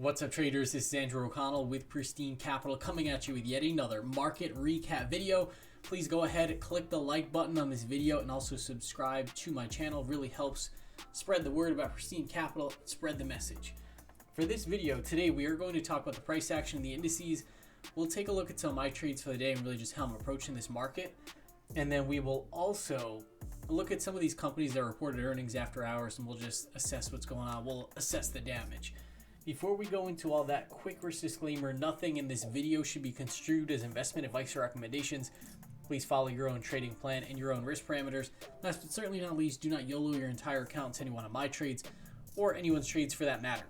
What's up, traders? This is Andrew O'Connell with Pristine Capital coming at you with yet another market recap video. Please go ahead and click the like button on this video and also subscribe to my channel. It really helps spread the word about Pristine Capital, spread the message. For this video today, we are going to talk about the price action and the indices. We'll take a look at some of my trades for the day and really just how I'm approaching this market. And then we will also look at some of these companies that reported earnings after hours, and we'll just assess what's going on. We'll assess the damage. Before we go into all that, quick risk disclaimer: nothing in this video should be construed as investment advice or recommendations. Please follow your own trading plan and your own risk parameters. Last but certainly not least, do not YOLO your entire account to any one of my trades or anyone's trades for that matter.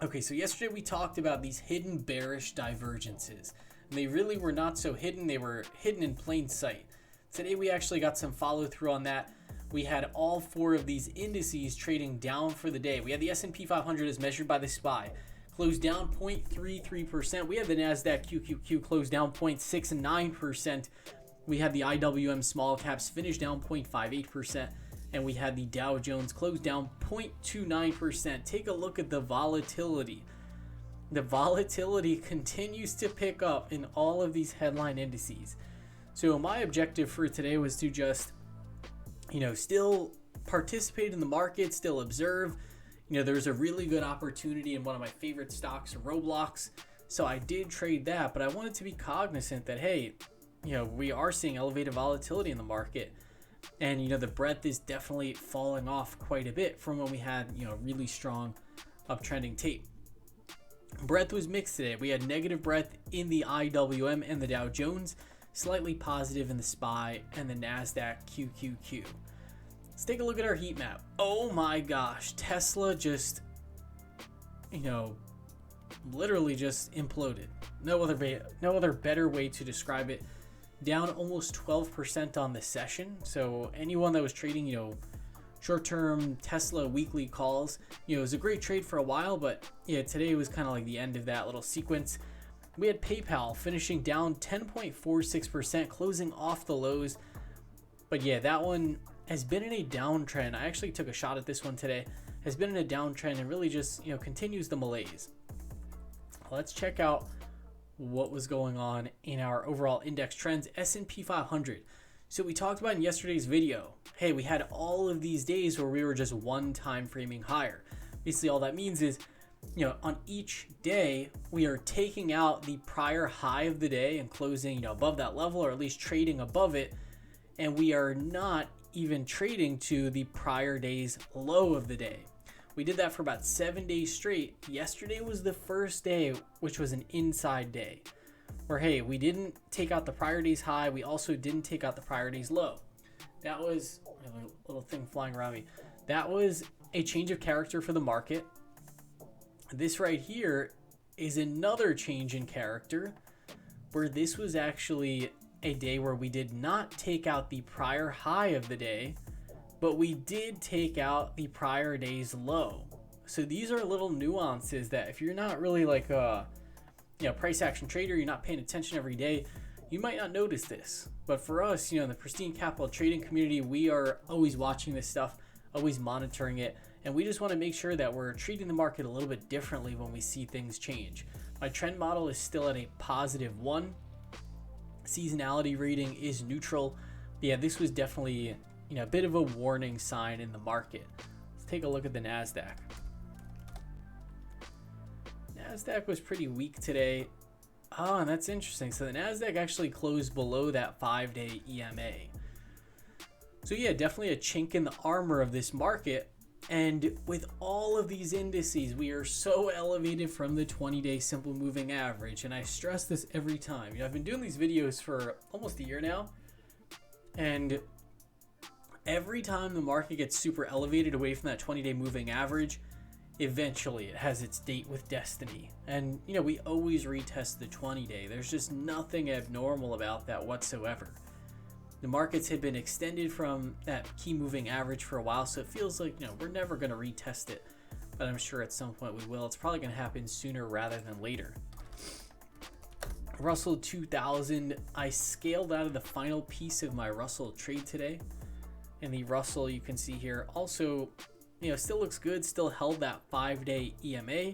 Okay, so yesterday we talked about these hidden bearish divergences. And they really were not so hidden, they were hidden in plain sight. Today we actually got some follow through on that. We had all four of these indices trading down for the day. We had the S&P 500 as measured by the SPY, closed down 0.33%. We had the NASDAQ QQQ closed down 0.69%. We had the IWM small caps finish down 0.58%. And we had the Dow Jones closed down 0.29%. Take a look at the volatility. The volatility continues to pick up in all of these headline indices. So my objective for today was to just still participate in the market, still observe. There's a really good opportunity in one of my favorite stocks, Roblox. So I did trade that, but I wanted to be cognizant that, hey, we are seeing elevated volatility in the market. And, the breadth is definitely falling off quite a bit from when we had, really strong uptrending tape. Breadth was mixed today. We had negative breadth in the IWM and the Dow Jones, slightly positive in the SPY and the NASDAQ QQQ. Let's take a look at our heat map. Oh my gosh, Tesla just, literally just imploded. No other better way to describe it. Down almost 12% on the session. So anyone that was trading, short-term Tesla weekly calls, it was a great trade for a while, but yeah, today was kind of like the end of that little sequence. We had PayPal finishing down 10.46%, closing off the lows. But yeah, that one has been in a downtrend. I actually took a shot at this one today. Has been in a downtrend and really just, continues the malaise. Let's check out what was going on in our overall index trends. S&P 500. So we talked about in yesterday's video, hey, we had all of these days where we were just one time framing higher. Basically all that means is, on each day, we are taking out the prior high of the day and closing, above that level, or at least trading above it. And we are not even trading to the prior day's low of the day. We did that for about 7 days straight. Yesterday was the first day, which was an inside day, where, hey, we didn't take out the prior day's high. We also didn't take out the prior day's low. That was a little thing flying around me. That was a change of character for the market. This right here is another change in character, where this was actually a day where we did not take out the prior high of the day, but we did take out the prior day's low. So these are little nuances that if you're not really like a price action trader, you're not paying attention every day, you might not notice this. But for us, in the Pristine Capital trading community, we are always watching this stuff, always monitoring it. And we just want to make sure that we're treating the market a little bit differently when we see things change. My trend model is still at a +1. Seasonality rating is neutral. But yeah, this was definitely a bit of a warning sign in the market. Let's take a look at the NASDAQ. NASDAQ was pretty weak today. Oh, and that's interesting. So the NASDAQ actually closed below that 5-day EMA. So yeah, definitely a chink in the armor of this market. And with all of these indices, we are so elevated from the 20-day simple moving average. And I stress this every time. I've been doing these videos for almost a year now. And every time the market gets super elevated away from that 20-day moving average, eventually it has its date with destiny. And, we always retest the 20-day. There's just nothing abnormal about that whatsoever. The markets had been extended from that key moving average for a while, so it feels like, we're never going to retest it. But I'm sure at some point we will. It's probably going to happen sooner rather than later. Russell 2000, I scaled out of the final piece of my Russell trade today. And the Russell, you can see here, also, still looks good, still held that 5-day EMA.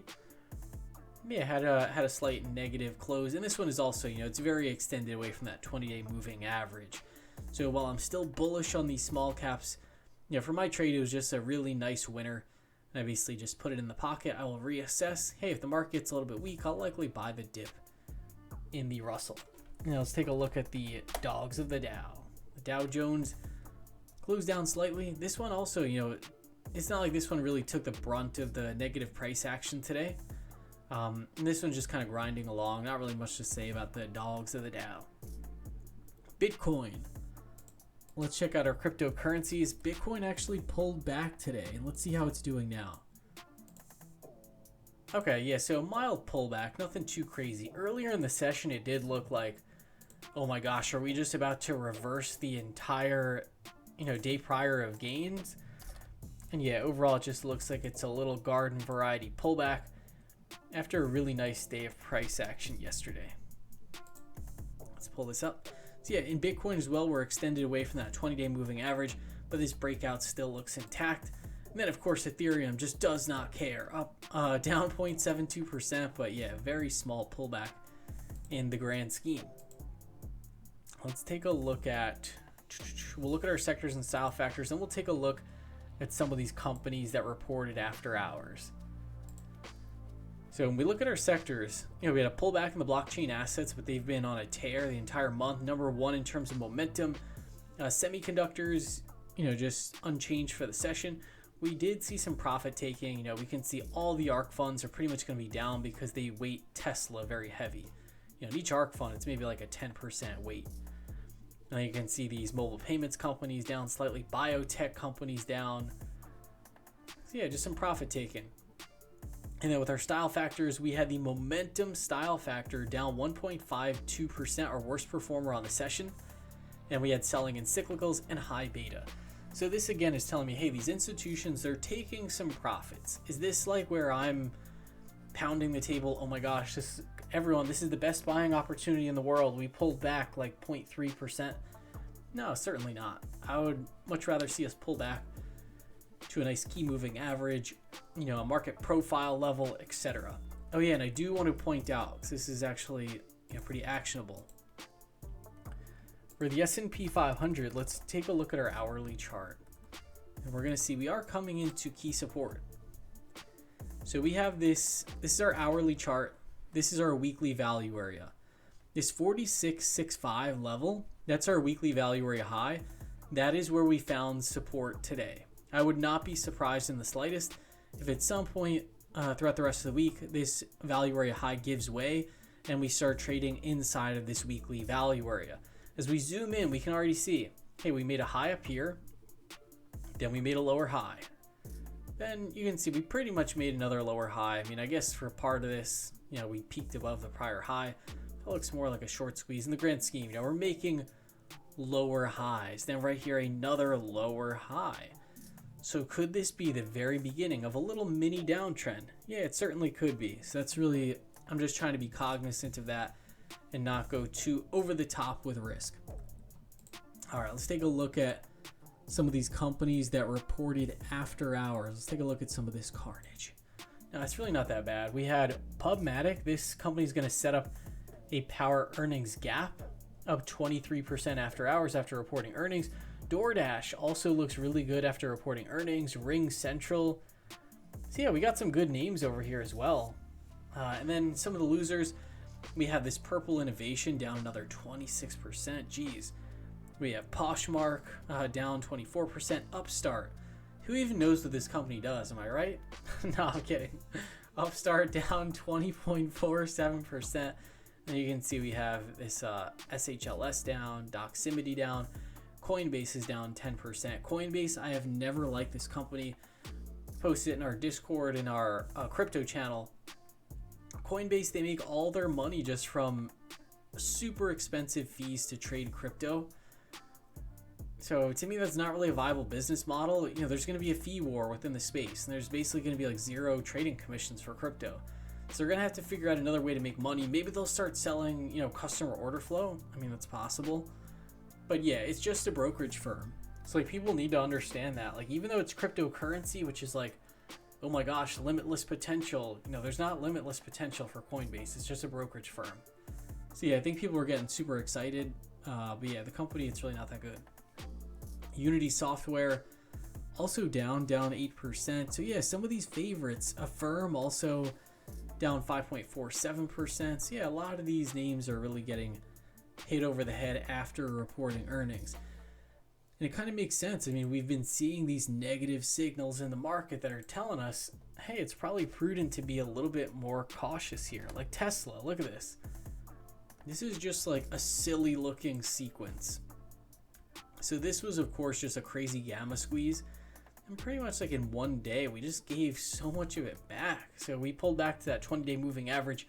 Yeah, had a slight negative close, and this one is also, it's very extended away from that 20-day moving average. So while I'm still bullish on these small caps, for my trade it was just a really nice winner, and I basically just put it in the pocket. I will reassess. Hey, if the market gets a little bit weak, I'll likely buy the dip in the Russell. Now let's take a look at the dogs of the Dow. The Dow Jones closed down slightly. This one also, it's not like this one really took the brunt of the negative price action today. And this one's just kind of grinding along. Not really much to say about the dogs of the Dow. Bitcoin. Let's check out our cryptocurrencies. Bitcoin actually pulled back today, and let's see how it's doing now. Okay, yeah, so a mild pullback, nothing too crazy. Earlier in the session, it did look like, oh my gosh, are we just about to reverse the entire, day prior of gains? And yeah, overall, it just looks like it's a little garden variety pullback after a really nice day of price action yesterday. Let's pull this up. So yeah, in Bitcoin as well, we're extended away from that 20-day moving average, but this breakout still looks intact. And then, of course, Ethereum just does not care. Up, down 0.72%, but yeah, very small pullback in the grand scheme. Let's take a look at, we'll look at our sectors and style factors, and we'll take a look at some of these companies that reported after hours. So when we look at our sectors, we had a pullback in the blockchain assets, but they've been on a tear the entire month. Number one in terms of momentum. Semiconductors, just unchanged for the session. We did see some profit taking. We can see all the ARK funds are pretty much going to be down because they weight Tesla very heavy. In each ARK fund, it's maybe like a 10% weight. Now you can see these mobile payments companies down slightly, biotech companies down. So yeah, just some profit taking. And then with our style factors, we had the momentum style factor down 1.52%, our worst performer on the session. And we had selling in cyclicals and high beta. So this again is telling me, hey, these institutions, they're taking some profits. Is this like where I'm pounding the table? Oh my gosh, this is the best buying opportunity in the world. We pulled back like 0.3%. No, certainly not. I would much rather see us pull back to a nice key moving average, a market profile level, etc. Oh yeah, and I do want to point out, because this is actually pretty actionable. For the S&P 500, let's take a look at our hourly chart. And we're going to see we are coming into key support. So we have this is our hourly chart. This is our weekly value area. This 46.65 level, that's our weekly value area high. That is where we found support today. I would not be surprised in the slightest if at some point throughout the rest of the week, this value area high gives way and we start trading inside of this weekly value area. As we zoom in, we can already see, hey, we made a high up here, then we made a lower high. Then you can see we pretty much made another lower high. I mean, I guess for part of this, we peaked above the prior high. It looks more like a short squeeze in the grand scheme. We're making lower highs. Then right here, another lower high. So could this be the very beginning of a little mini downtrend? Yeah, it certainly could be. So that's really, I'm just trying to be cognizant of that and not go too over the top with risk. All right, let's take a look at some of these companies that reported after hours. Let's take a look at some of this carnage. Now, it's really not that bad. We had Pubmatic. This company is going to set up a power earnings gap up 23% after hours after reporting earnings. DoorDash also looks really good after reporting earnings. Ring Central. So yeah, we got some good names over here as well. And then some of the losers, we have this Purple Innovation down another 26%. Geez. We have Poshmark down 24%. Upstart. Who even knows what this company does? Am I right? No, I'm kidding. Upstart down 20.47%. And you can see we have this SHLS down, Doximity down. Coinbase is down 10%. Coinbase, I have never liked this company. Posted it in our Discord, in our crypto channel. Coinbase, they make all their money just from super expensive fees to trade crypto. So to me, that's not really a viable business model. There's going to be a fee war within the space, and there's basically going to be like zero trading commissions for crypto. So they're going to have to figure out another way to make money. Maybe they'll start selling, customer order flow. I mean, that's possible. But yeah, it's just a brokerage firm. So like people need to understand that. Like even though it's cryptocurrency, which is like oh my gosh, limitless potential. You know, there's not limitless potential for Coinbase. It's just a brokerage firm. So yeah, I think people are getting super excited. But yeah, the company, it's really not that good. Unity Software also down 8%. So yeah, some of these favorites, Affirm also down 5.47%. So yeah, a lot of these names are really getting hit over the head after reporting earnings. And it kind of makes sense. I mean, we've been seeing these negative signals in the market that are telling us, hey, it's probably prudent to be a little bit more cautious here. Like Tesla, look at this. This is just like a silly looking sequence. So this was, of course, just a crazy gamma squeeze. And pretty much like in one day, we just gave so much of it back. So we pulled back to that 20-day moving average.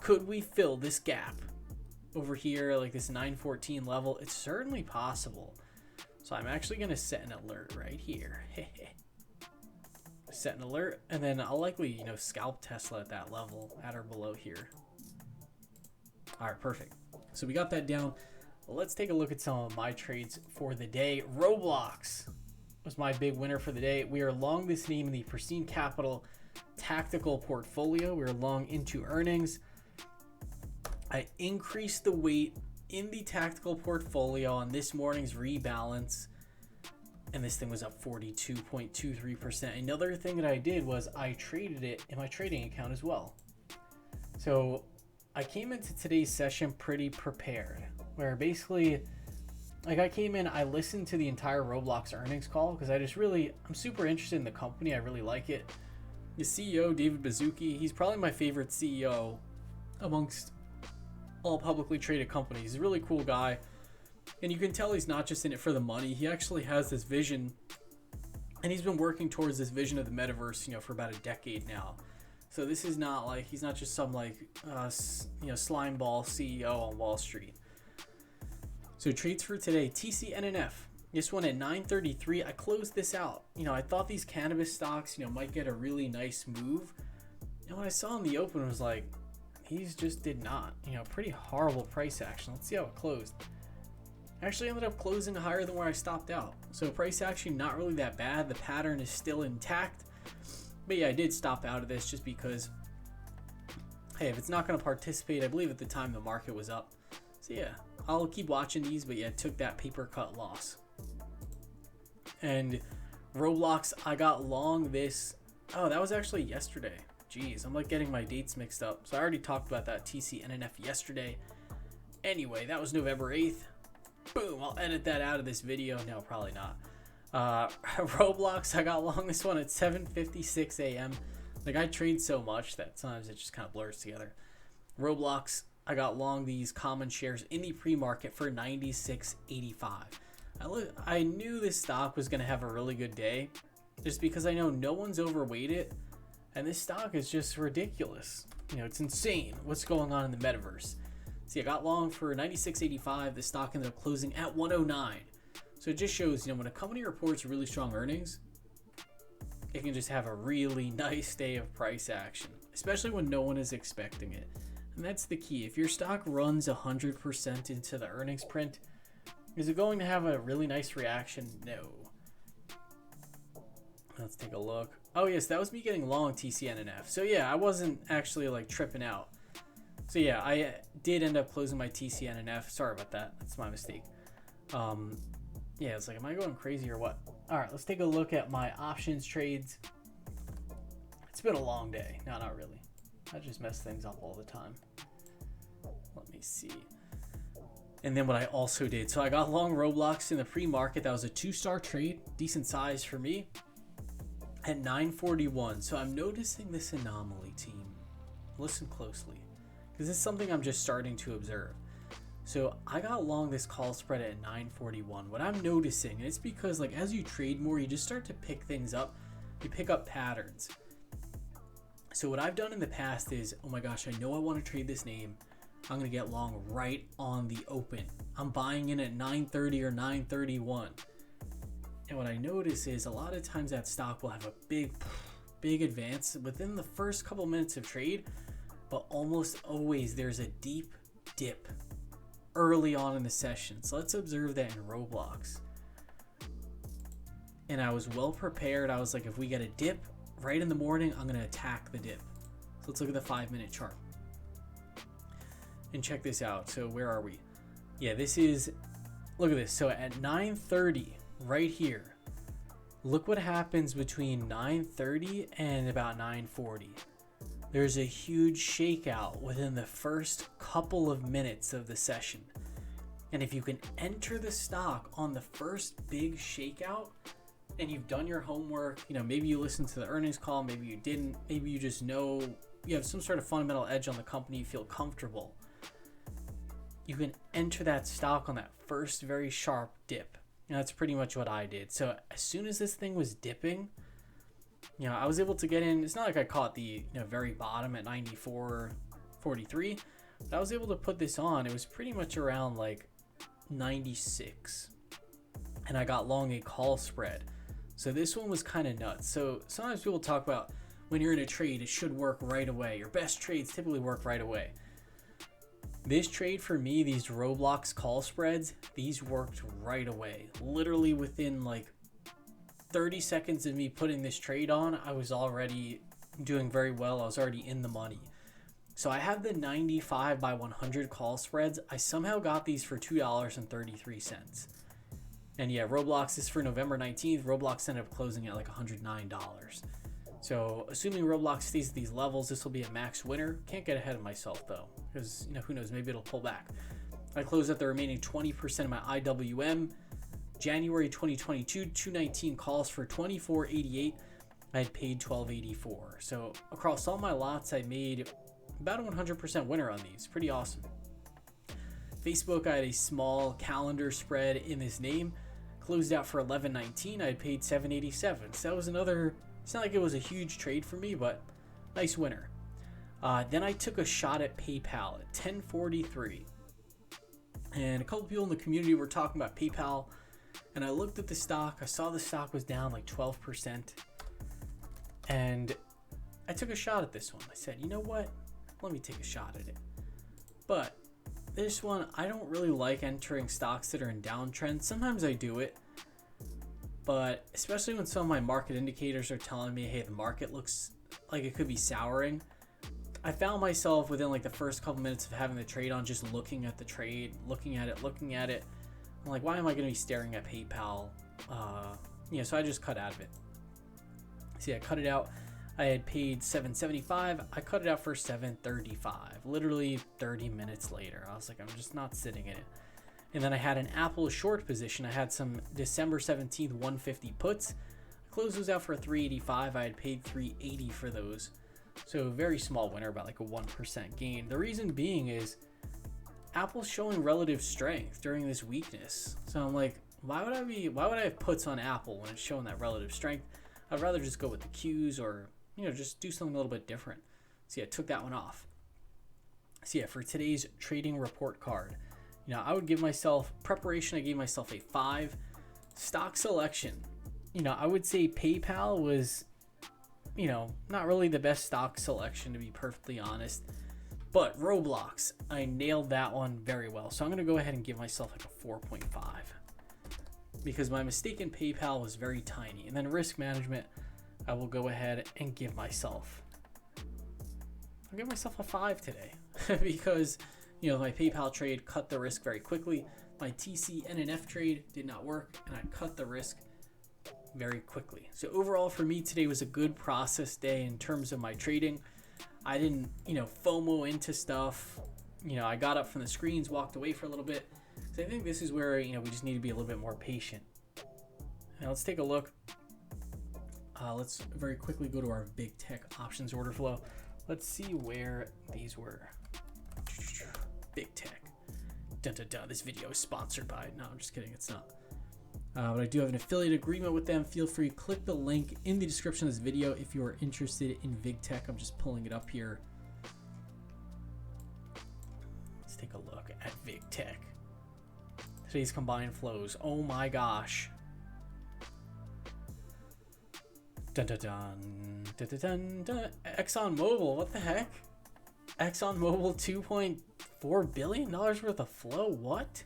Could we fill this gap over here, like this 914 level? It's certainly possible. So I'm actually going to set an alert right here. Set an alert, and then I'll likely, you know, scalp Tesla at that level, at or below here. All right, perfect. So we got that down. Well, let's take a look at some of my trades for the day. Roblox was my big winner for the day. We are long this name in the Pristine Capital tactical portfolio. We are long into earnings. I increased the weight in the tactical portfolio on this morning's rebalance, and this thing was up 42.23%. Another thing that I did was I traded it in my trading account as well. So I came into today's session pretty prepared, where basically, like, I came in, I listened to the entire Roblox earnings call because I'm super interested in the company. I really like it. The CEO, David Baszucki, he's probably my favorite CEO amongst all publicly traded companies. He's a really cool guy, and you can tell he's not just in it for the money. He actually has this vision, and he's been working towards this vision of the metaverse, you know, for about a decade now. So this is not like, he's not just some like slime ball CEO on Wall Street. So trades for today, TCNNF, this one at 933. I closed this out. You know, I thought these cannabis stocks, you know, might get a really nice move, and what I saw in the open was like, these just did not. You know, pretty horrible price action. Let's see how it closed. Actually ended up closing higher than where I stopped out. So price action not really that bad. The pattern is still intact. But yeah, I did stop out of this just because, hey, if it's not going to participate, I believe at the time the market was up. So yeah, I'll keep watching these, but yeah, took that paper cut loss. And Roblox, I got long this. Oh, that was actually yesterday. Jeez, I'm like getting my dates mixed up. So I already talked about that TCNNF yesterday. Anyway, that was November 8th. Boom, I'll edit that out of this video. No, probably not. Roblox, I got long this one at 7:56 a.m. Like, I trade so much that sometimes it just kind of blurs together. Roblox, I got long these common shares in the pre-market for 96.85. I knew this stock was going to have a really good day just because I know no one's overweight it. And this stock is just ridiculous. You know, it's insane what's going on in the metaverse. See, I got long for 96.85. The stock ended up closing at 109. So it just shows, you know, when a company reports really strong earnings, it can just have a really nice day of price action, especially when no one is expecting it. And that's the key. If your stock runs 100% into the earnings print, is it going to have a really nice reaction? No. Let's take a look. Oh yes, that was me getting long TCNNF. So yeah, I wasn't actually like tripping out. So yeah, I did end up closing my TCNNF. Sorry about that. That's my mistake. Yeah, it's like, am I going crazy or what? All right, let's take a look at my options trades. It's been a long day. No, not really. I just mess things up all the time. Let me see. And then what I also did, so I got long Roblox in the pre-market. That was a 2-star trade, decent size for me, at 941. So I'm noticing this anomaly, team. Listen closely, because this is something I'm just starting to observe. So I got long this call spread at 941. What I'm noticing, and it's because like as you trade more, you just start to pick things up. You pick up patterns. So what I've done in the past is, oh my gosh, I know I want to trade this name. I'm going to get long right on the open. I'm buying in at 930 or 931. And what I notice is a lot of times that stock will have a big advance within the first couple minutes of trade, but almost always there's a deep dip early on in the session. So let's observe that in Roblox. And I was well prepared. I was like, if we get a dip right in the morning, I'm going to attack the dip. So let's look at the 5-minute chart. And check this out. So where are we? Yeah, this is, look at this. So at 9:30, right here, look what happens between 9:30 and about 9:40. There's a huge shakeout within the first couple of minutes of the session. And if you can enter the stock on the first big shakeout and you've done your homework, you know, maybe you listened to the earnings call, maybe you didn't, maybe you just know you have some sort of fundamental edge on the company, you feel comfortable. You can enter that stock on that first very sharp dip. And that's pretty much what I did. So as soon as this thing was dipping, you know, I was able to get in. It's not like I caught the, you know, very bottom at 94.43, but I was able to put this on. It was pretty much around like 96, and I got long a call spread. So this one was kind of nuts. So sometimes people talk about when you're in a trade, it should work right away. Your best trades typically work right away. This trade for me, these Roblox call spreads, these worked right away. Literally within like 30 seconds of me putting this trade on, I was already doing very well. I was already in the money. So I have the 95 by 100 call spreads. I somehow got these for $2.33. And yeah, Roblox is for November 19th. Roblox ended up closing at like $109. So assuming Roblox stays at these levels, this will be a max winner. Can't get ahead of myself though, because, you know, who knows, maybe it'll pull back. I closed at the remaining 20% of my IWM. January 2022, 219 calls for 24.88. I had paid 12.84. So across all my lots, I made about a 100% winner on these. Pretty awesome. Facebook, I had a small calendar spread in this name. Closed out for 11.19. I had paid 7.87. So that was another, it's not like it was a huge trade for me, but nice winner. Then I took a shot at PayPal at 10.43. And a couple people in the community were talking about PayPal. And I looked at the stock. I saw the stock was down like 12%. And I took a shot at this one. I said, you know what? Let me take a shot at it. But this one, I don't really like entering stocks that are in downtrends. Sometimes I do it. But especially when some of my market indicators are telling me, hey, the market looks like it could be souring. I found myself within like the first couple minutes of having the trade on, just looking at the trade, looking at it. I'm like, why am I going to be staring at PayPal? So I just cut out of it. See, I cut it out. I had paid $7.75. I cut it out for $7.35. Literally 30 minutes later. I was like, I'm just not sitting in it. And then I had an Apple short position. I had some December 17th 150 puts. I closed those out for $3.85. I had paid $3.80 for those. So very small winner, about like a 1% gain. The reason being is Apple's showing relative strength during this weakness. So I'm like, why would I have puts on Apple when it's showing that relative strength? I'd rather just go with the Qs or, you know, just do something a little bit different. So yeah, I took that one off. So yeah, for today's trading report card, you know, I would give myself preparation. I gave myself a 5. Stock selection, you know, I would say PayPal was, you know, not really the best stock selection, to be perfectly honest. But Roblox, I nailed that one very well. So I'm going to go ahead and give myself like a 4.5. Because my mistake in PayPal was very tiny. And then risk management, I will go ahead and give myself. I'll give myself a 5 today. Because, you know, my PayPal trade cut the risk very quickly. My TC NNF trade did not work. And I cut the risk very quickly. So overall for me today was a good process day in terms of my trading. I didn't, you know, FOMO into stuff. You know, I got up from the screens, walked away for a little bit. So I think this is where, you know, we just need to be a little bit more patient. Now let's take a look. Let's very quickly go to our big tech options order flow. Let's see where these were. Big tech. Dun, dun, dun. This video is sponsored by, no, I'm just kidding. It's not. But I do have an affiliate agreement with them. Feel free to click the link in the description of this video if you are interested in VigTech. I'm just pulling it up here. Let's take a look at VigTech. Today's combined flows. Oh my gosh. Dun dun dun. Dun dun dun dun. ExxonMobil, what the heck? ExxonMobil $2.4 billion worth of flow. What?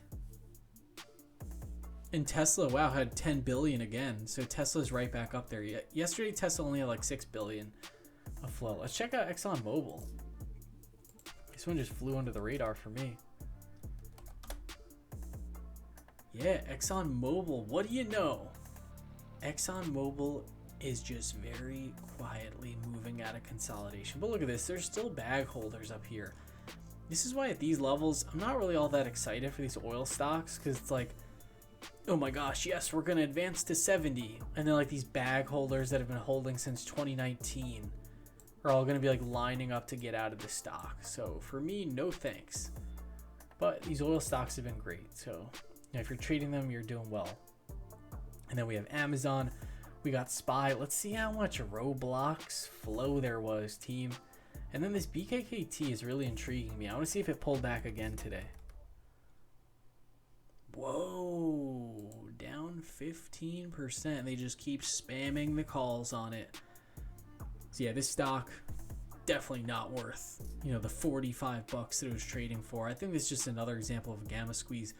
And Tesla, wow, had 10 billion again. So Tesla's right back up there. Yesterday, Tesla only had like 6 billion of flow. Let's check out ExxonMobil. This one just flew under the radar for me. Yeah, ExxonMobil. What do you know? ExxonMobil is just very quietly moving out of consolidation. But look at this. There's still bag holders up here. This is why at these levels, I'm not really all that excited for these oil stocks, because it's like, oh my gosh, yes, we're going to advance to 70. And then like these bag holders that have been holding since 2019 are all going to be like lining up to get out of the stock. So for me, no thanks. But these oil stocks have been great. So you know, if you're trading them, you're doing well. And then we have Amazon. We got SPY. Let's see how much Roblox flow there was, team. And then this BKKT is really intriguing me. I want to see if it pulled back again today. Whoa, down 15%. They just keep spamming the calls on it. So yeah, this stock definitely not worth, you know, the 45 bucks that it was trading for. I think this is just another example of a gamma squeeze.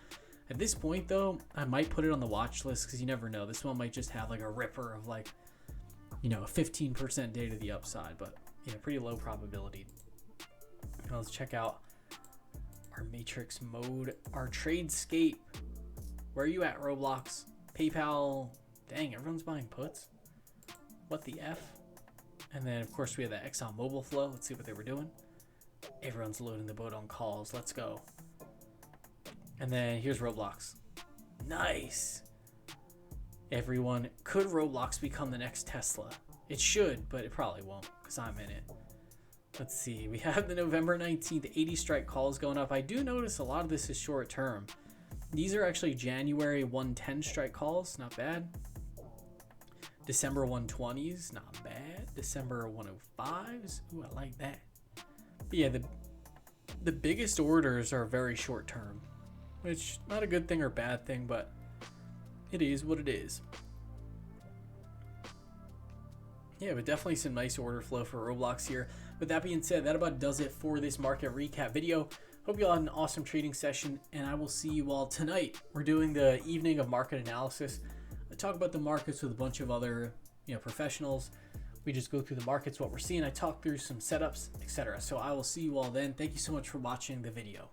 At this point though, I might put it on the watch list because you never know. This one might just have like a ripper of like, you know, a 15% day to the upside, but yeah, pretty low probability. Now let's check out our matrix mode, our TradeScape. Where are you at, Roblox? PayPal. Dang, everyone's buying puts. What the F? And then of course we have that ExxonMobil flow. Let's see what they were doing. Everyone's loading the boat on calls. Let's go. And then here's Roblox. Nice. Everyone, could Roblox become the next Tesla? It should, but it probably won't because I'm in it. Let's see. We have the November 19th 80 strike calls going up. I do notice a lot of this is short term. These are actually January 110 strike calls. Not bad. December 120s. Not bad. December 105s. Ooh, I like that. But yeah, the biggest orders are very short term, which not a good thing or bad thing, but it is what it is. Yeah, but definitely some nice order flow for Roblox here. With that being said, that about does it for this market recap video. Hope you all had an awesome trading session, and I will see you all tonight. We're doing the evening of market analysis. I talk about the markets with a bunch of other, you know, professionals. We just go through the markets, what we're seeing. I talk through some setups, etc. So I will see you all then. Thank you so much for watching the video.